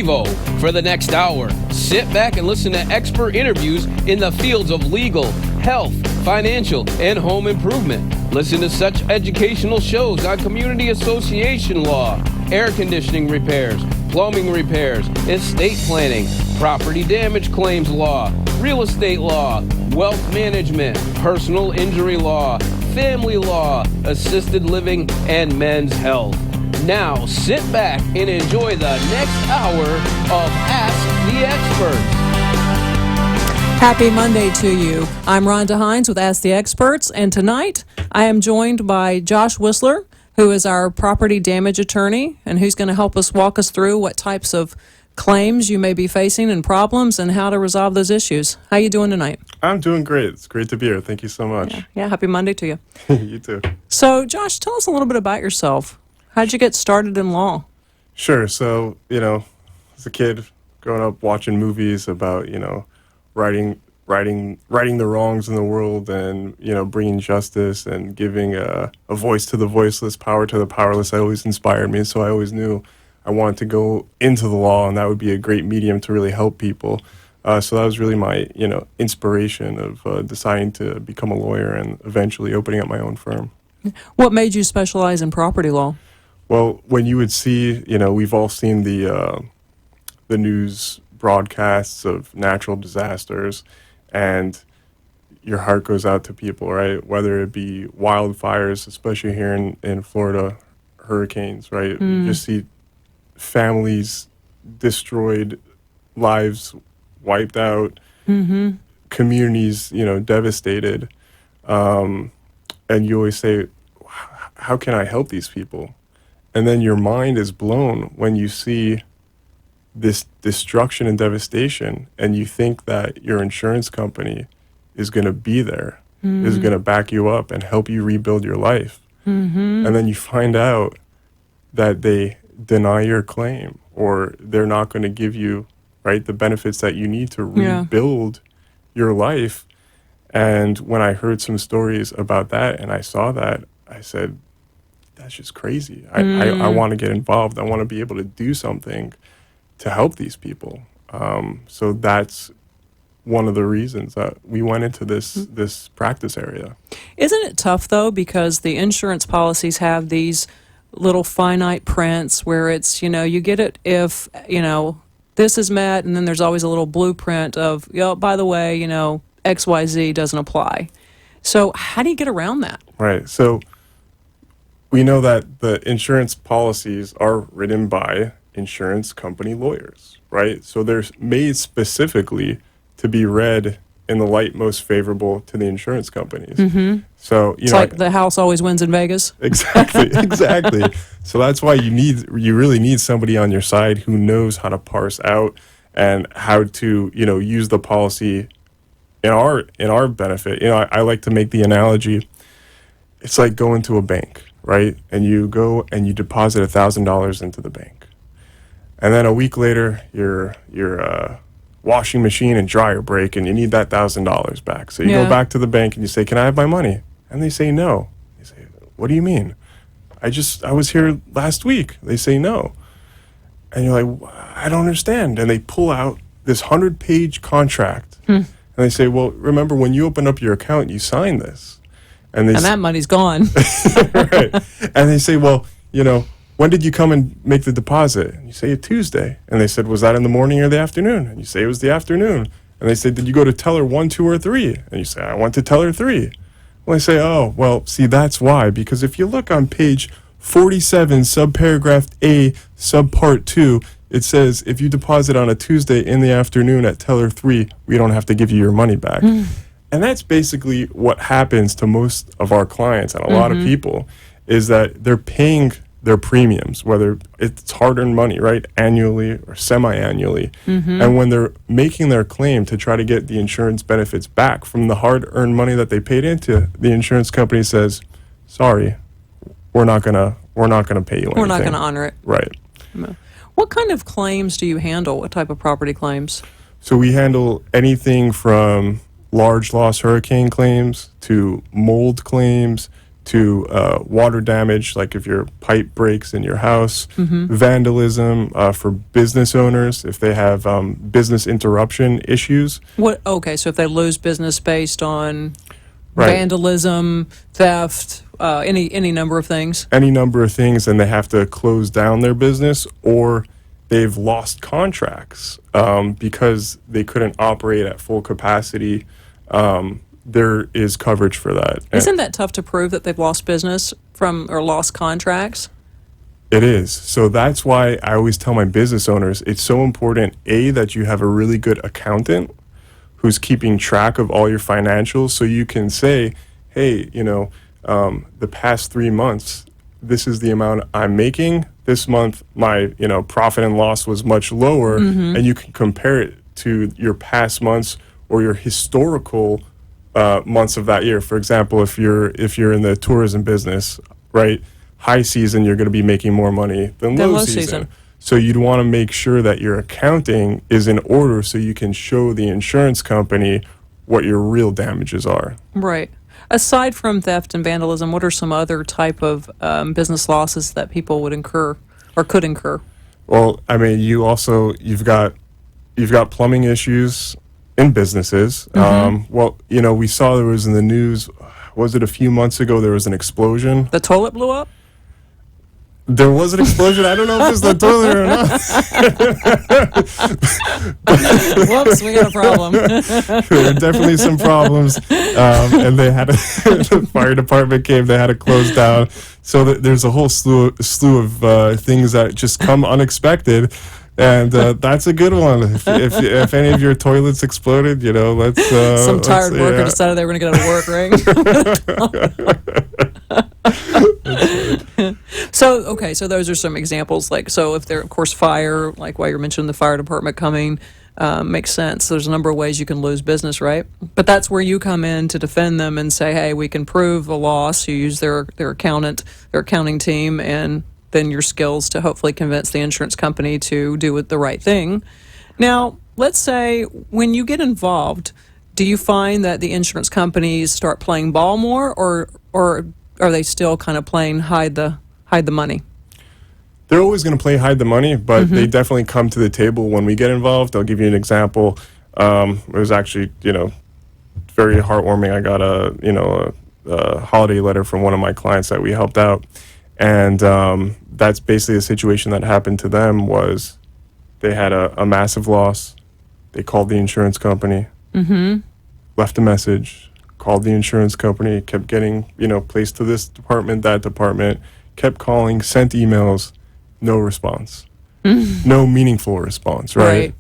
TiVo. For the next hour, sit back and listen to expert interviews in the fields of legal, health, financial, and home improvement. Listen to such educational shows on community association law, air conditioning repairs, plumbing repairs, estate planning, property damage claims law, real estate law, wealth management, personal injury law, family law, assisted living, and men's health. Now sit back and enjoy the next hour of Ask the Experts. Happy Monday to you. I'm Rhonda Hines with Ask the Experts, and tonight I am joined by Josh Whistler, who is our property damage attorney, and who's going to help us walk us through what types of claims you may be facing and problems and how to resolve those issues. How you doing tonight? I'm doing great. It's great to be here. Thank you so much. Yeah, happy Monday to you. You too. So, Josh, tell us a little bit about yourself. How'd you get started in law? Sure. So, as a kid growing up watching movies about, righting the wrongs in the world and, bringing justice and giving a voice to the voiceless, power to the powerless, that always inspired me. So I always knew I wanted to go into the law, and that would be a great medium to really help people. So that was really my, inspiration of deciding to become a lawyer and eventually opening up my own firm. What made you specialize in property law? Well, when you would see, we've all seen the news broadcasts of natural disasters, and your heart goes out to people, right? Whether it be wildfires, especially here in Florida, hurricanes, right? You just see families destroyed, lives wiped out, communities, devastated. And you always say, how can I help these people? And then your mind is blown when you see this destruction and devastation, and you think that your insurance company is going to be there, is going to back you up and help you rebuild your life. And then you find out that they deny your claim, or they're not going to give you, right, the benefits that you need to rebuild your life. And when I heard some stories about that and I saw that, I said, that's just crazy. I want to get involved. I want to be able to do something to help these people. So that's one of the reasons that we went into this practice area. Isn't it tough, though, because the insurance policies have these little finite prints where it's, you get it if, this is met, and then there's always a little blueprint of, by the way, XYZ doesn't apply. So how do you get around that? Right. So we know that the insurance policies are written by insurance company lawyers, right? So they're made specifically to be read in the light most favorable to the insurance companies. So it's like the house always wins in Vegas. Exactly. So that's why you really need somebody on your side who knows how to parse out and how to use the policy in our benefit. I like to make the analogy. It's like going to a bank, right? And you go and you deposit $1,000 into the bank, and then a week later, your washing machine and dryer break, and you need that $1,000 back. So you go back to the bank and you say, "Can I have my money?" And they say no. You say, "What do you mean? I was here last week." They say no, and you're like, "I don't understand." And they pull out this 100-page contract, and they say, "Well, remember when you opened up your account, you signed this." And that money's gone. Right. And they say, "Well, when did you come and make the deposit?" And you say, "A Tuesday." And they said, "Was that in the morning or the afternoon?" And you say, "It was the afternoon." And they say, "Did you go to teller 1, 2, or 3?" And you say, "I went to teller 3." Well, they say, "Oh, well, see, that's why. Because if you look on page 47, subparagraph A, subpart 2, it says if you deposit on a Tuesday in the afternoon at teller 3, we don't have to give you your money back." And that's basically what happens to most of our clients and a lot of people, is that they're paying their premiums, whether it's hard-earned money, right, annually or semi-annually. And when they're making their claim to try to get the insurance benefits back from the hard-earned money that they paid into, the insurance company says, "Sorry, we're not gonna pay you anything. We're not going to honor it." Right. What kind of claims do you handle? What type of property claims? So we handle anything from large loss hurricane claims to mold claims to water damage, like if your pipe breaks in your house, vandalism for business owners, if they have business interruption issues. Okay, so if they lose business based on Right. vandalism, theft, any number of things. Any number of things, and they have to close down their business, or they've lost contracts because they couldn't operate at full capacity. There is coverage for that. Isn't that tough to prove that they've lost business or lost contracts? It is. So that's why I always tell my business owners it's so important, A, that you have a really good accountant who's keeping track of all your financials, so you can say, hey, the past 3 months, this is the amount I'm making. This month, my profit and loss was much lower, and you can compare it to your past months or your historical months of that year. For example, if you're in the tourism business, right, high season you're going to be making more money than low season. So you'd want to make sure that your accounting is in order so you can show the insurance company what your real damages are. Right. Aside from theft and vandalism, what are some other type of business losses that people would incur or could incur? Well, I mean, you've got plumbing issues in businesses. We saw there was in the news, was it a few months ago, there was an explosion. The toilet blew up? There was an explosion. I don't know if it's the toilet or not. Whoops, we got a problem. There were definitely some problems, and they had the fire department came. They had to close down. So there's a whole slew of things that just come unexpected, and that's a good one. If any of your toilets exploded, let's. Some tired worker decided they were going to get a work ring. So those are some examples. If there, of course, fire, like why you're mentioning the fire department coming, makes sense. There's a number of ways you can lose business, right? But that's where you come in to defend them and say, hey, we can prove a loss. You use their accounting team, and then your skills to hopefully convince the insurance company to do the right thing. Now, let's say when you get involved, do you find that the insurance companies start playing ball more, or are they still kind of playing hide the money? They're always going to play hide the money, but they definitely come to the table when we get involved. I'll give you an example. It was actually, very heartwarming. I got a holiday letter from one of my clients that we helped out, and that's basically the situation that happened to them. Was they had a massive loss. They called the insurance company, left a message, called the insurance company, kept getting, placed to this department, that department, kept calling, sent emails, no response. No meaningful response, right?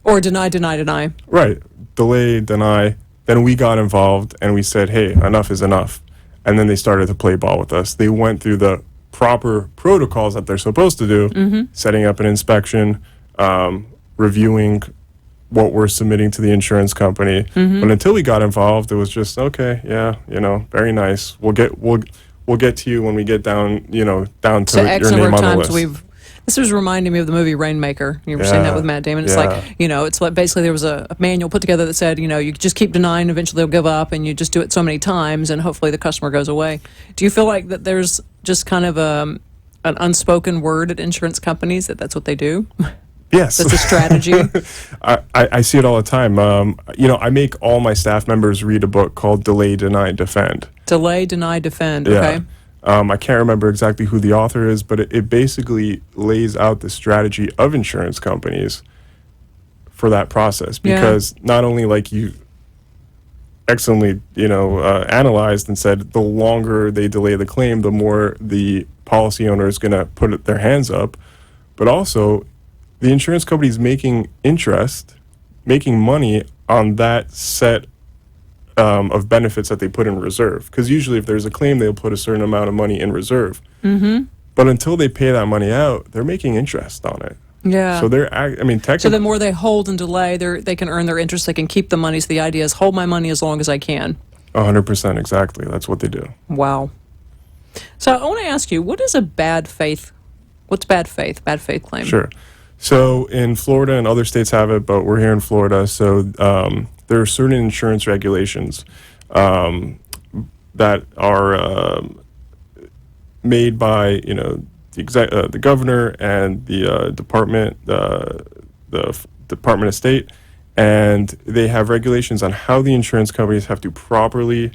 Or deny. Right. Delay, deny. Then we got involved and we said, hey, enough is enough. And then they started to play ball with us. They went through the proper protocols that they're supposed to do, setting up an inspection, reviewing what we're submitting to the insurance company. But until we got involved, it was just, okay, yeah, very nice. We'll get to you when we get down to X your number name of on the times list. This was reminding me of the movie Rainmaker. You ever seen that with Matt Damon? It's it's like basically there was a manual put together that said, you just keep denying, eventually they'll give up, and you just do it so many times, and hopefully the customer goes away. Do you feel like that there's just kind of an unspoken word at insurance companies that's what they do? Yes. That's a strategy. I see it all the time. I make all my staff members read a book called Delay, Deny, Defend. Delay, Deny, Defend, Yeah. okay. I can't remember exactly who the author is, but it basically lays out the strategy of insurance companies for that process. Because not only like you excellently, analyzed and said the longer they delay the claim, the more the policy owner is going to put their hands up, but also the insurance company is making money on that set of benefits that they put in reserve. Because usually if there's a claim, they'll put a certain amount of money in reserve. But until they pay that money out, they're making interest on it. Yeah. So technically. So the more they hold and delay, they can earn their interest. They can keep the money. So the idea is hold my money as long as I can. 100%, exactly. That's what they do. Wow. So I want to ask you, what is a bad faith? What's bad faith? Bad faith claim. Sure. So in Florida and other states have it, but we're here in Florida. So there are certain insurance regulations. that are made by the governor and the Department of State, and they have regulations on how the insurance companies have to properly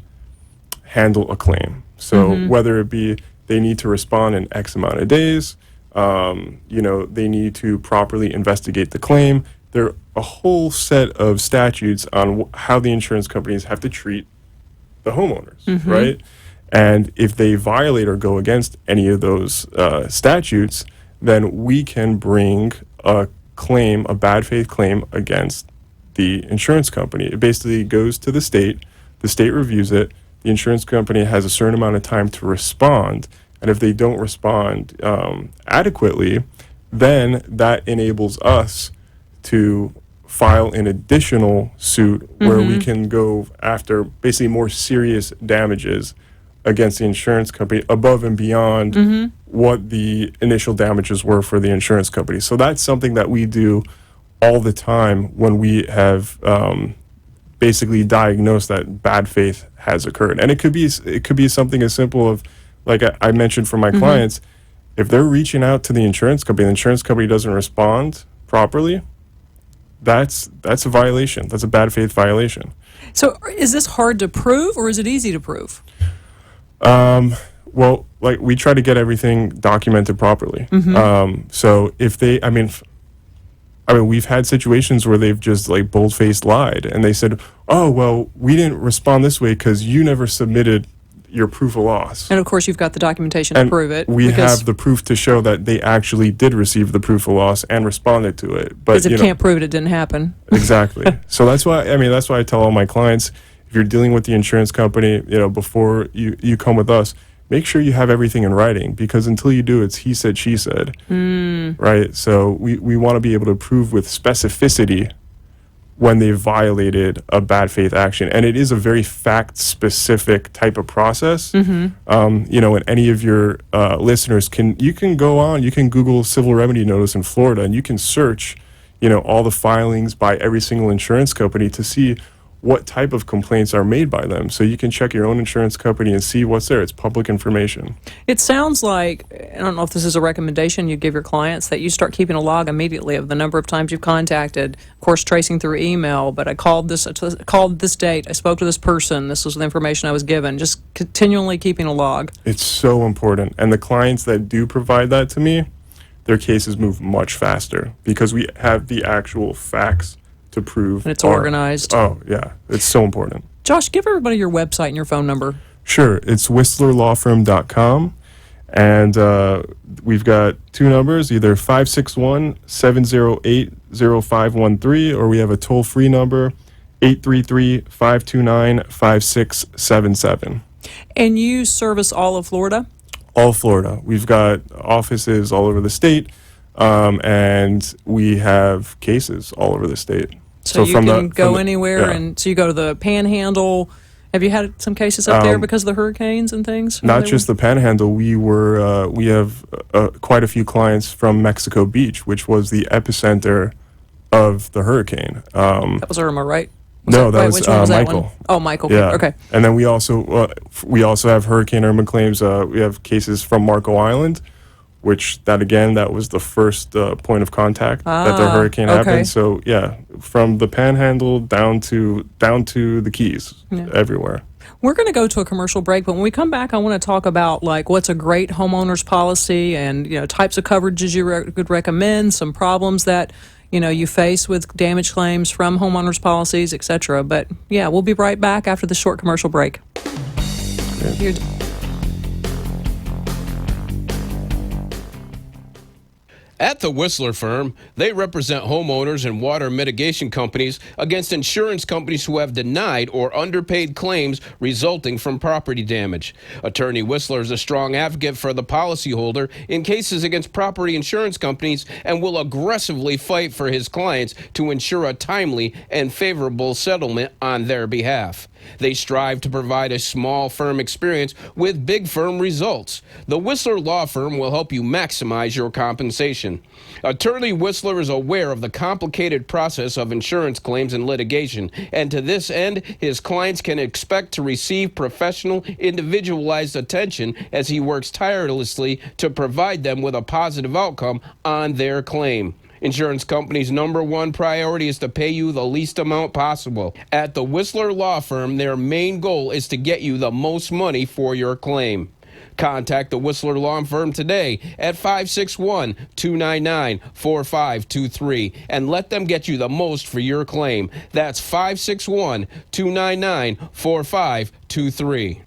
handle a claim. So whether it be they need to respond in X amount of days, they need to properly investigate the claim. There are a whole set of statutes on how the insurance companies have to treat the homeowners, right? And if they violate or go against any of those statutes, then we can bring a claim, a bad faith claim against the insurance company. It basically goes to the state reviews it, the insurance company has a certain amount of time to respond, and if they don't respond adequately, then that enables us to file an additional suit where we can go after basically more serious damages against the insurance company above and beyond what the initial damages were for the insurance company. So that's something that we do all the time when we have basically diagnosed that bad faith has occurred. And it could be something as simple of, like I mentioned for my clients, if they're reaching out to the insurance company, the insurance company doesn't respond properly, that's a violation. That's a bad faith violation. So is this hard to prove, or is it easy to prove? Well, like we try to get everything documented properly. So if they, I mean, we've had situations where they've just like bold-faced lied, and they said, "Oh, well, we didn't respond this way because you never submitted your proof of loss." And of course, you've got the documentation to prove it. We have the proof to show that they actually did receive the proof of loss and responded to it. But because if you can't prove it didn't happen. Exactly. So that's why I tell all my clients, if you're dealing with the insurance company, before you come with us, make sure you have everything in writing, because until you do, it's he said, she said, right? So we want to be able to prove with specificity when they violated a bad faith action. And it is a very fact-specific type of process. And any of your listeners can Google civil remedy notice in Florida, and you can search, all the filings by every single insurance company to see what type of complaints are made by them. So you can check your own insurance company and see what's there. It's public information. It sounds like, I don't know if this is a recommendation you give your clients, that you start keeping a log immediately of the number of times you've contacted, of course tracing through email, but I called this date, I spoke to this person, this was the information I was given, just continually keeping a log. It's so important. And the clients that do provide that to me, their cases move much faster because we have the actual facts to prove. And it's organized. Oh, yeah. It's so important. Josh, give everybody your website and your phone number. Sure. It's whistlerlawfirm.com. And we've got two numbers, either 561-708-0513, or we have a toll-free number, 833-529-5677. And you service all of Florida? All Florida. We've got offices all over the state, and we have cases all over the state. So you can go anywhere, yeah. And so you go to the Panhandle. Have you had some cases up there because of the hurricanes and things? Not just the Panhandle. We have quite a few clients from Mexico Beach, which was the epicenter of the hurricane. That was Irma, right? That was Michael. Oh, Michael. Yeah. Okay. And then we also have Hurricane Irma claims. We have cases from Marco Island, which that was the first point of contact that the hurricane happened. So yeah, from the Panhandle down to the Keys, everywhere. We're going to go to a commercial break, but when we come back, I want to talk about what's a great homeowner's policy and types of coverages you would recommend, some problems that you face with damage claims from homeowners policies, etc. But yeah, we'll be right back after the short commercial break. Yeah. At the Whistler firm, they represent homeowners and water mitigation companies against insurance companies who have denied or underpaid claims resulting from property damage. Attorney Whistler is a strong advocate for the policyholder in cases against property insurance companies and will aggressively fight for his clients to ensure a timely and favorable settlement on their behalf. They strive to provide a small firm experience with big firm results. The Whistler Law Firm will help you maximize your compensation. information. Attorney Whistler is aware of the complicated process of insurance claims and litigation, and to this end, his clients can expect to receive professional, individualized attention as he works tirelessly to provide them with a positive outcome on their claim. Insurance company's number one priority is to pay you the least amount possible. At the Whistler Law Firm, their main goal is to get you the most money for your claim. Contact the Whistler Law Firm today at 561-299-4523 and let them get you the most for your claim. That's 561-299-4523.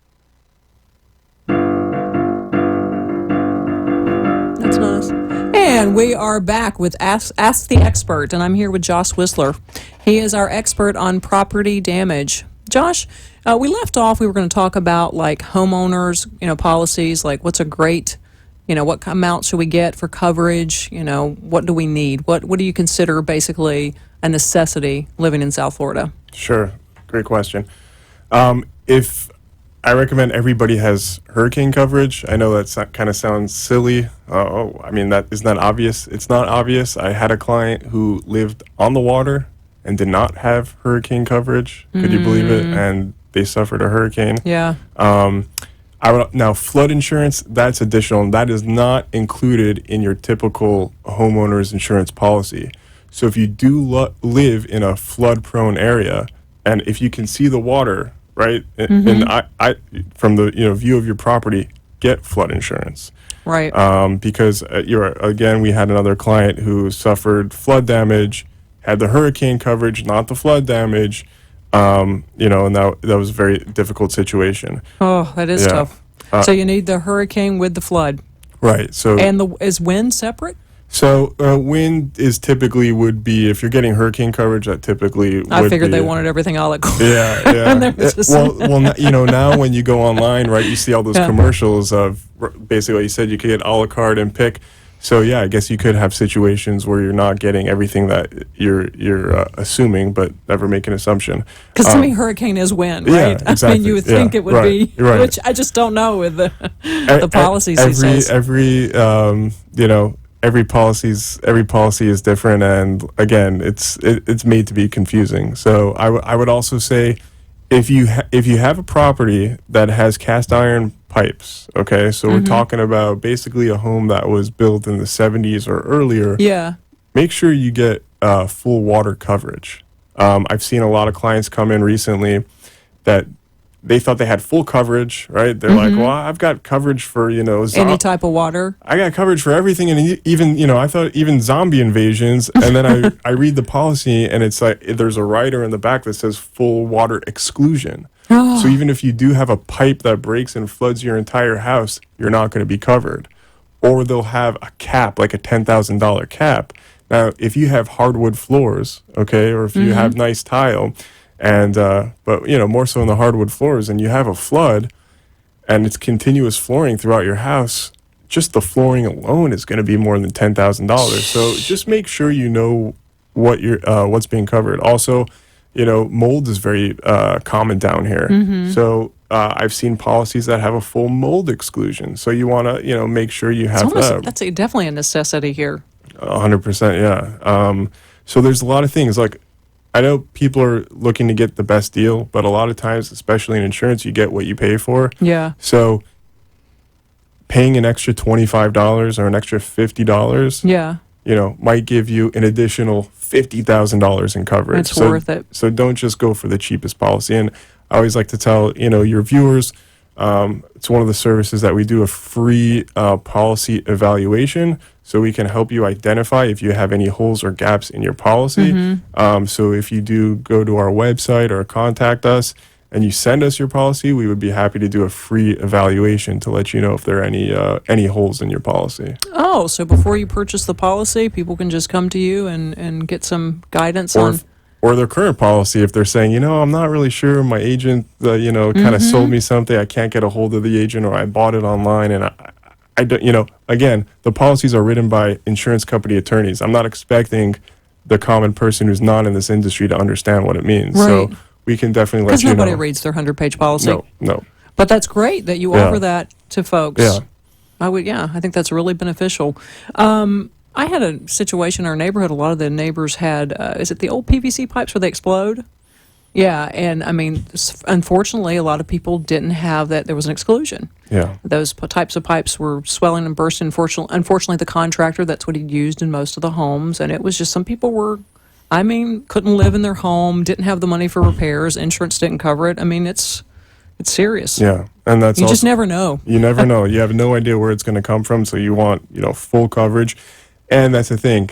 That's nice. And we are back with Ask the Expert, and I'm here with Josh Whistler. He is our expert on property damage. Josh, we left off, we were going to talk about like homeowners, policies, like what's a great, what amount should we get for coverage, what do we need? What do you consider basically a necessity living in South Florida? Sure. Great question. If I recommend everybody has hurricane coverage. I know that kind of sounds silly. That isn't that obvious? It's not obvious. I had a client who lived on the water and did not have hurricane coverage. Could you believe it? And they suffered a hurricane. Yeah. Now, flood insurance, that's additional, and that is not included in your typical homeowner's insurance policy. So if you do live in a flood-prone area, and if you can see the water, right, and I from the view of your property, get flood insurance. Right. Because we had another client who suffered flood damage, had the hurricane coverage, not the flood damage, and that was a very difficult situation. Oh, that is tough. So you need the hurricane with the flood. Right. So is wind separate? So wind would be, if you're getting hurricane coverage, that typically I figured they wanted everything a la carte. Yeah. Now when you go online, right, you see all those commercials of basically what you said, you could get a la carte and pick. So yeah, I guess you could have situations where you're not getting everything that you're assuming, but never make an assumption. Because to me, hurricane is wind, right? Yeah, exactly. I mean, you would think it would be, which I just don't know with the policies these days. Every policy is different, and again, it's made to be confusing. So I would also say, if you have a property that has cast iron pipes, okay, so we're talking about basically a home that was built in the 70s or earlier. Yeah. Make sure you get full water coverage. I've seen a lot of clients come in recently that they thought they had full coverage, right? They're like, well, I've got coverage for, any type of water. I got coverage for everything, and even, I thought even zombie invasions. And then I read the policy, and it's like there's a rider in the back that says full water exclusion. So even if you do have a pipe that breaks and floods your entire house, you're not going to be covered. Or they'll have a cap, like a $10,000 cap. Now, if you have hardwood floors, okay, or if you have nice tile, and but more so in the hardwood floors, and you have a flood and it's continuous flooring throughout your house, just the flooring alone is going to be more than $10,000. So just make sure you know what what's being covered. Also, mold is very common down here. So I've seen policies that have a full mold exclusion, so you want to make sure you have that. That's definitely a necessity here. 100%, yeah. So there's a lot of things, like I know people are looking to get the best deal, but a lot of times, especially in insurance, you get what you pay for. Yeah. So paying an extra $25 or an extra $50, might give you an additional $50,000 in coverage. It's worth it. So don't just go for the cheapest policy. And I always like to tell, your viewers, it's one of the services that we do, a free policy evaluation, so we can help you identify if you have any holes or gaps in your policy. So if you do go to our website or contact us and you send us your policy, we would be happy to do a free evaluation to let you know if there are any holes in your policy. Oh, so before you purchase the policy, people can just come to you and get some guidance or their current policy, if they're saying, I'm not really sure, my agent, kind of sold me something, I can't get a hold of the agent, or I bought it online, and I don't, again, the policies are written by insurance company attorneys. I'm not expecting the common person who's not in this industry to understand what it means. Right. So we can definitely let you know. Because nobody reads their 100-page policy. No. But that's great that you offer that to folks. Yeah. I think that's really beneficial. I had a situation in our neighborhood. A lot of the neighbors had, is it the old PVC pipes where they explode? Yeah, and I mean, unfortunately, a lot of people didn't have that. There was an exclusion. Yeah. Those types of pipes were swelling and bursting. Unfortunately, the contractor, that's what he used in most of the homes. And it was just some people were, I mean, couldn't live in their home, didn't have the money for repairs, insurance didn't cover it. I mean, it's serious. Yeah. And that's You also, just never know. you never know. You have no idea where it's going to come from. So you want, full coverage. And that's the thing.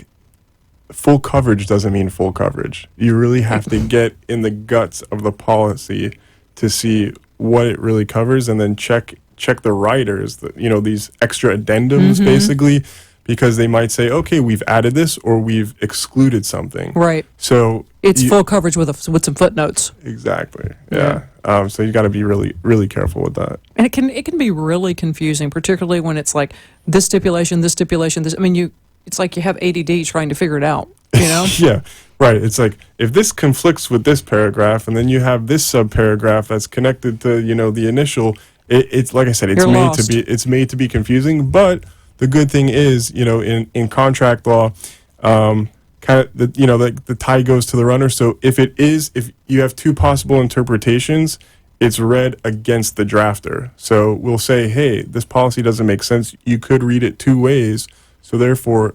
Full coverage doesn't mean full coverage. You really have to get in the guts of the policy to see what it really covers, and then check the riders, these extra addendums basically, because they might say, okay, we've added this or we've excluded something. Right. So It's full coverage with some footnotes. Exactly. Yeah. So you got to be really, really careful with that. And it can be really confusing, particularly when it's like this stipulation, this stipulation, this. I mean, it's like you have ADD trying to figure it out, Yeah, right. It's like if this conflicts with this paragraph, and then you have this subparagraph that's connected to the initial. It's like I said, it's made to be confusing. But the good thing is, in contract law, kind of the tie goes to the runner. So if you have two possible interpretations, it's read against the drafter. So we'll say, hey, this policy doesn't make sense. You could read it two ways. So therefore,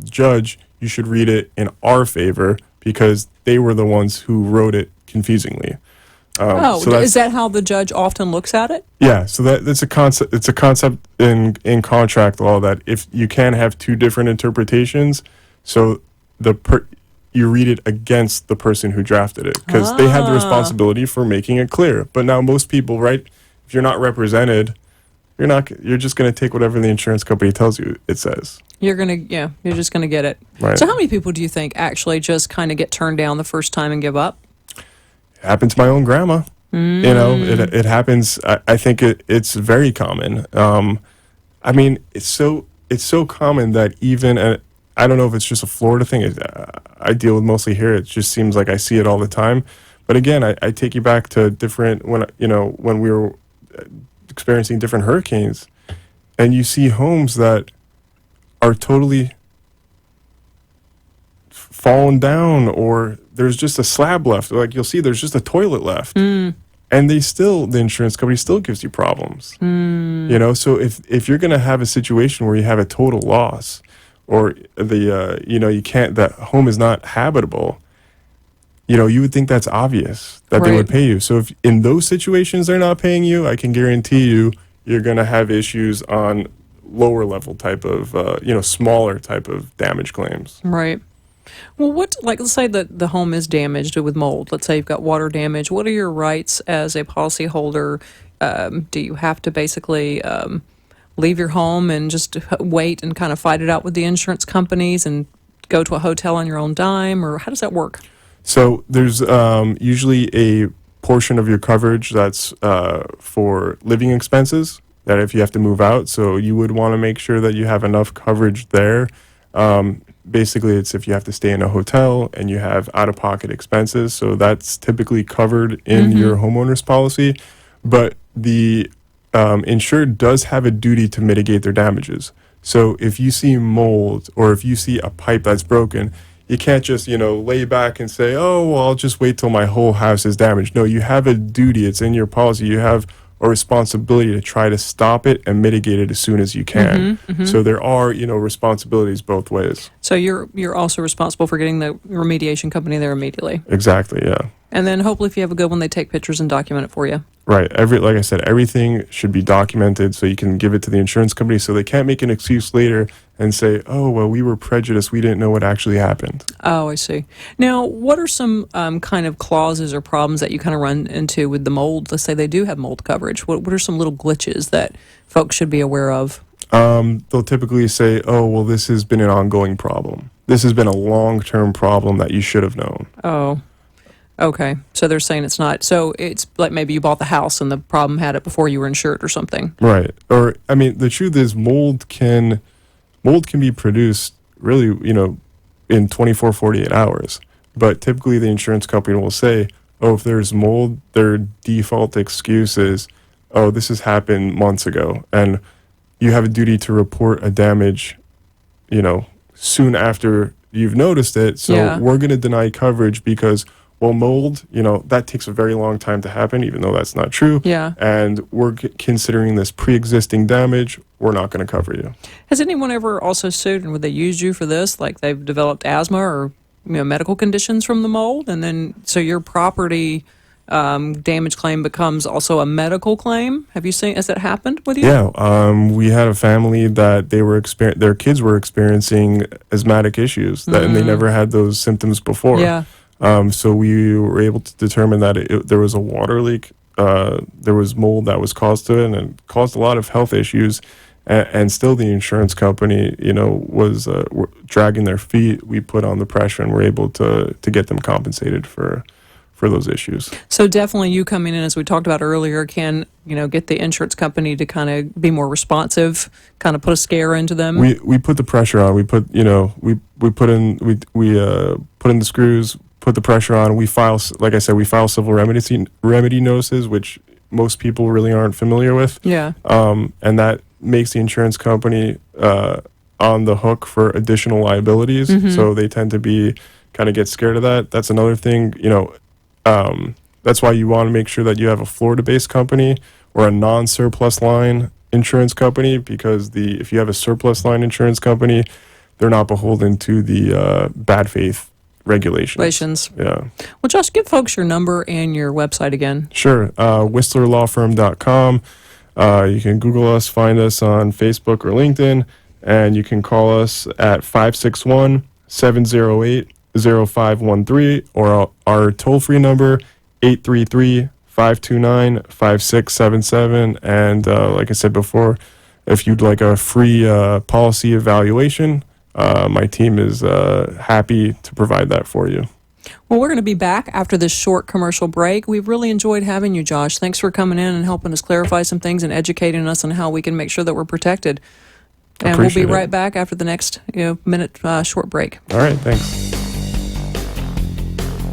judge, you should read it in our favor because they were the ones who wrote it confusingly. Is that how the judge often looks at it? Yeah, so that's a concept. It's a concept in contract law that if you can have two different interpretations, so you read it against the person who drafted it because they have the responsibility for making it clear. But now most people, right? If you're not represented, you're just going to take whatever the insurance company tells you it says. You're just gonna get it. Right. So how many people do you think actually just kind of get turned down the first time and give up? It happened to my own grandma. It happens. I think it's very common. I mean, it's so common that even I don't know if it's just a Florida thing. I deal with mostly here. It just seems like I see it all the time. But again, I take you back to different when we were experiencing different hurricanes, and you see homes that are totally fallen down, or there's just a slab left. Like you'll see, there's just a toilet left, and the insurance company still gives you problems. So if you're going to have a situation where you have a total loss, or that home is not habitable, you would think that's obvious that they would pay you. So if in those situations they're not paying you, I can guarantee you're going to have issues on lower level type of, smaller type of damage claims. Right. Well, let's say that the home is damaged with mold. Let's say you've got water damage. What are your rights as a policyholder? Do you have to basically leave your home and just wait and kind of fight it out with the insurance companies and go to a hotel on your own dime, or how does that work? So there's usually a portion of your coverage that's for living expenses, that if you have to move out, so you would want to make sure that you have enough coverage there. Basically, it's if you have to stay in a hotel and you have out-of-pocket expenses, so that's typically covered in your homeowner's policy. But the insured does have a duty to mitigate their damages. So if you see mold or if you see a pipe that's broken, you can't just, lay back and say, oh, well, I'll just wait till my whole house is damaged. No, you have a duty. It's in your policy. You have a responsibility to try to stop it and mitigate it as soon as you can. So there are, responsibilities both ways. So you're also responsible for getting the remediation company there immediately. Exactly, yeah. And then hopefully if you have a good one, they take pictures and document it for you. Right. Like I said, everything should be documented so you can give it to the insurance company so they can't make an excuse later and say, oh, well, we were prejudiced. We didn't know what actually happened. Oh, I see. Now, what are some kind of clauses or problems that you kind of run into with the mold? Let's say they do have mold coverage. What are some little glitches that folks should be aware of? They'll typically say, oh, well, this has been an ongoing problem. This has been a long-term problem that you should have known. Oh, okay. So they're saying it's not. So it's like maybe you bought the house and the problem had it before you were insured or something. Right. Or, I mean, the truth is mold can be produced really, in 24, 48 hours. But typically the insurance company will say, oh, if there's mold, their default excuse is, oh, this has happened months ago. And you have a duty to report a damage, soon after you've noticed it. So Yeah. we're going to deny coverage because, well, mold, that takes a very long time to happen, even though that's not true. Yeah. And we're considering this pre-existing damage. We're not going to cover you. Has anyone ever also sued, and would they use you for this? Like they've developed asthma or medical conditions from the mold, and then so your property damage claim becomes also a medical claim? Has that happened with you? Yeah, we had a family that their kids were experiencing asthmatic issues, and they never had those symptoms before. Yeah. So we were able to determine that there was a water leak. There was mold that was caused to it, and it caused a lot of health issues. And still, the insurance company, was dragging their feet. We put on the pressure, and we're able to get them compensated for those issues. So definitely you coming in, as we talked about earlier, can, get the insurance company to kind of be more responsive, kind of put a scare into them. We put the pressure on. We put, we put in the screws, put the pressure on. We file, like I said, civil remedy notices, which most people really aren't familiar with. Yeah. And that makes the insurance company on the hook for additional liabilities. So they tend to get scared of that. That's another thing, that's why you want to make sure that you have a Florida-based company or a non-surplus line insurance company, because if you have a surplus line insurance company, they're not beholden to the bad faith regulations. Yeah. Well, Josh, give folks your number and your website again. Sure. WhistlerLawFirm.com. You can Google us, find us on Facebook or LinkedIn, and you can call us at 561-708-0513 or our toll-free number, 833-529-5677. And like I said before, if you'd like a free policy evaluation, my team is happy to provide that for you. Well, we're going to be back after this short commercial break. We've really enjoyed having you, Josh. Thanks for coming in and helping us clarify some things and educating us on how we can make sure that we're protected. And we'll be right back after the next minute short break. All right, thanks.